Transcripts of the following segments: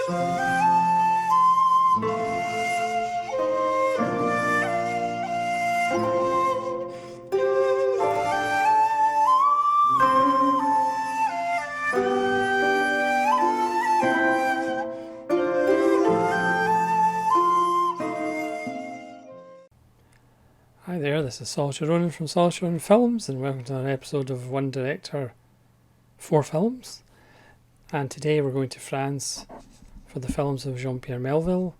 Hi there, this is Solitary Ronan from Solitary Ronan Films, and welcome to another episode of One Director, 4 Films. And today we're going to France for the films of Jean-Pierre Melville.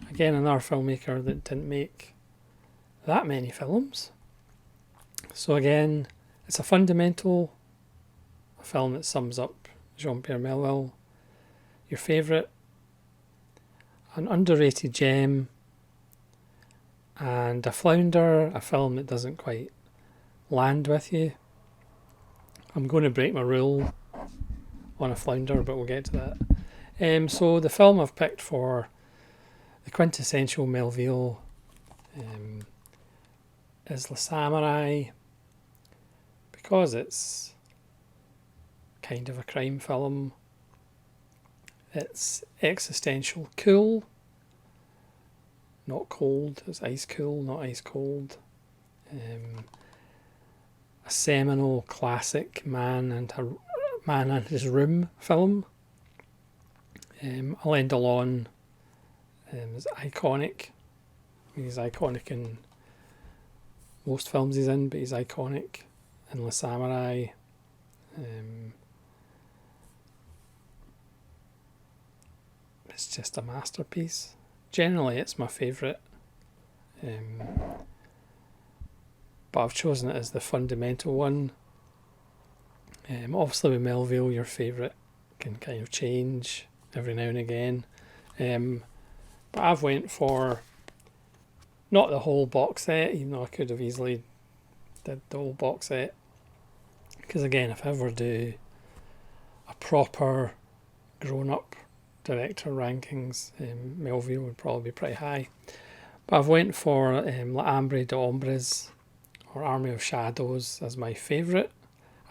Again, another filmmaker that didn't make that many films. So again, it's a fundamental, a film that sums up Jean-Pierre Melville, your favourite, an underrated gem, and a flounder, a film that doesn't quite land with you. I'm going to break my rule on a flounder, but we'll get to that. So the film I've picked for the quintessential Melville is Le Samurai, because it's kind of a crime film. It's existential cool. Not cold, it's ice cool, not ice cold. A seminal classic man and his room film. Alain Delon is iconic. I mean, he's iconic in most films he's in, but he's iconic in Le Samurai. It's just a masterpiece. Generally, it's my favourite, but I've chosen it as the fundamental one. Obviously, with Melville, your favourite can kind of change every now and again, but I've went for not the whole box set, even though I could have easily did the whole box set, because again, if I ever do a proper grown-up director rankings, Melville would probably be pretty high. But I've went for L'Ambre d'Ombres, or Army of Shadows, as my favourite.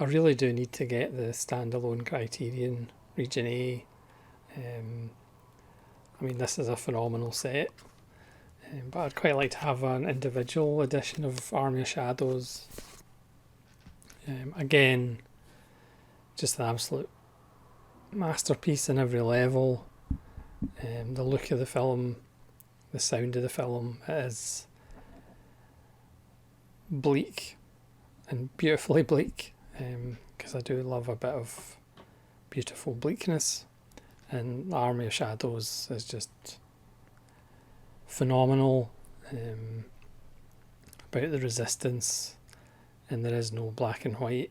I really do need to get the standalone Criterion Region A. I mean, this is a phenomenal set, but I'd quite like to have an individual edition of Army of Shadows. Again, just an absolute masterpiece in every level. The look of the film, the sound of the film is bleak and beautifully bleak, because I do love a bit of beautiful bleakness, and Army of Shadows is just phenomenal, about the resistance, and there is no black and white,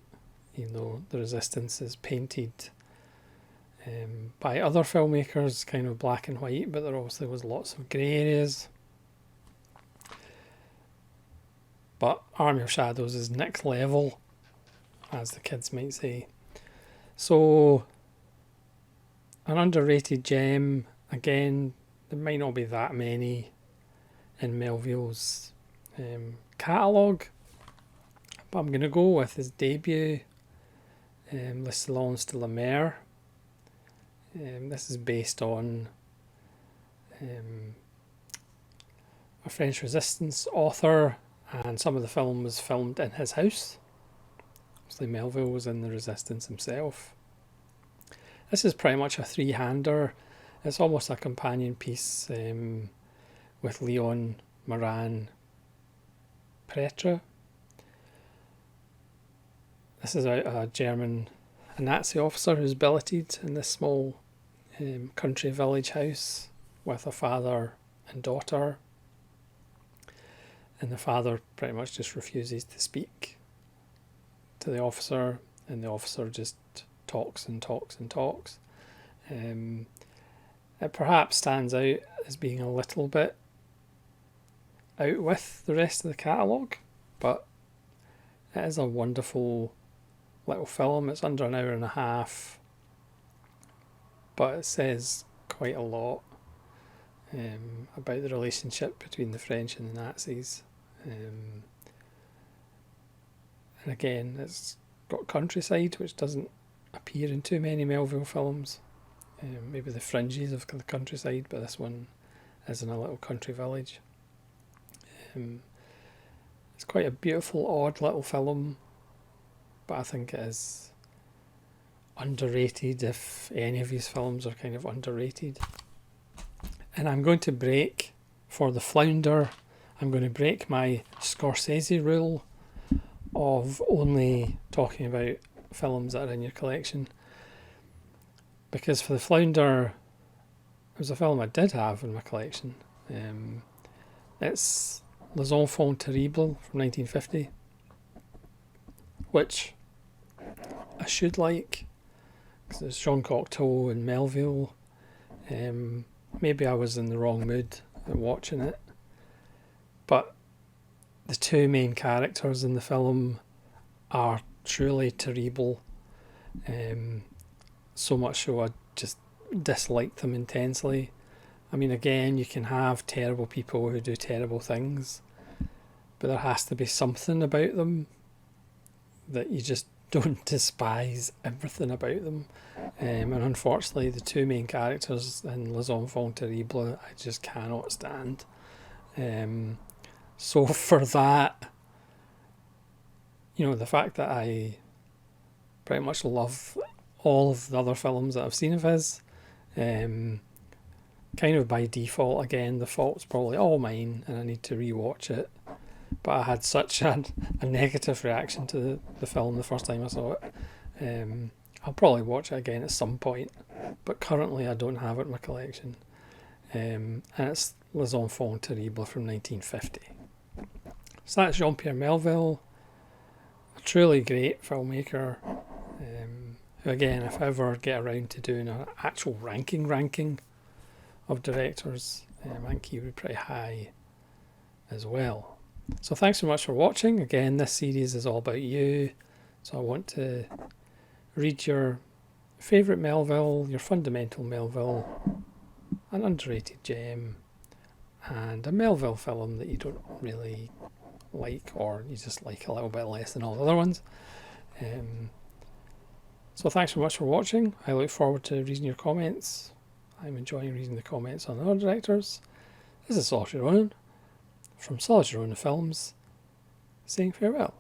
even though the resistance is painted by other filmmakers, kind of black and white, but there obviously was lots of grey areas. But Army of Shadows is next level, as the kids might say. So, an underrated gem. Again, there might not be that many in Melville's catalogue, but I'm going to go with his debut, Le Silence de la Mer. This is based on a French resistance author, and some of the film was filmed in his house. Obviously Melville was in the resistance himself. This is pretty much a three-hander. It's almost a companion piece with Leon Moran Pretre. This is a Nazi officer who's billeted in this small country village house with a father and daughter, and the father pretty much just refuses to speak to the officer, and the officer just talks and talks and talks. It perhaps stands out as being a little bit out with the rest of the catalogue, but it is a wonderful little film. It's under an hour and a half, but it says quite a lot about the relationship between the French and the Nazis. And again, it's got countryside, which doesn't appear in too many Melville films. maybe the fringes of the countryside, but this one is in a little country village. It's quite a beautiful, odd little film, but I think it is underrated, if any of these films are kind of underrated. And I'm going to break, for the Flounder, I'm going to break my Scorsese rule of only talking about films that are in your collection. Because for the Flounder, it was a film I did have in my collection. It's Les Enfants Terribles from 1950, which I should like, because it's Jean Cocteau and Melville. Maybe I was in the wrong mood at watching it, but the two main characters in the film are truly terrible, so much so I just dislike them intensely. I mean, again, you can have terrible people who do terrible things, but there has to be something about them that you just don't despise everything about them. And unfortunately, the two main characters in Les Enfants Terribles, I just cannot stand. So for that, the fact that I pretty much love all of the other films that I've seen of his, kind of by default, again, the fault's probably all mine and I need to rewatch it. But I had such a negative reaction to the film the first time I saw it. I'll probably watch it again at some point, but currently I don't have it in my collection. And it's Les Enfants Terribles from 1950. So that's Jean-Pierre Melville, a truly great filmmaker, who again, if I ever get around to doing an actual ranking of directors, I think he would be pretty high as well. So thanks so much for watching. Again, this series is all about you, so I want to read your favourite Melville, your fundamental Melville, an underrated gem, and a Melville film that you don't really like, or you just like a little bit less than all the other ones. So thanks so much for watching. I look forward to reading your comments. I'm enjoying reading the comments on other directors. This is Saoirse Ronan from Saoirse Ronan Films, saying farewell.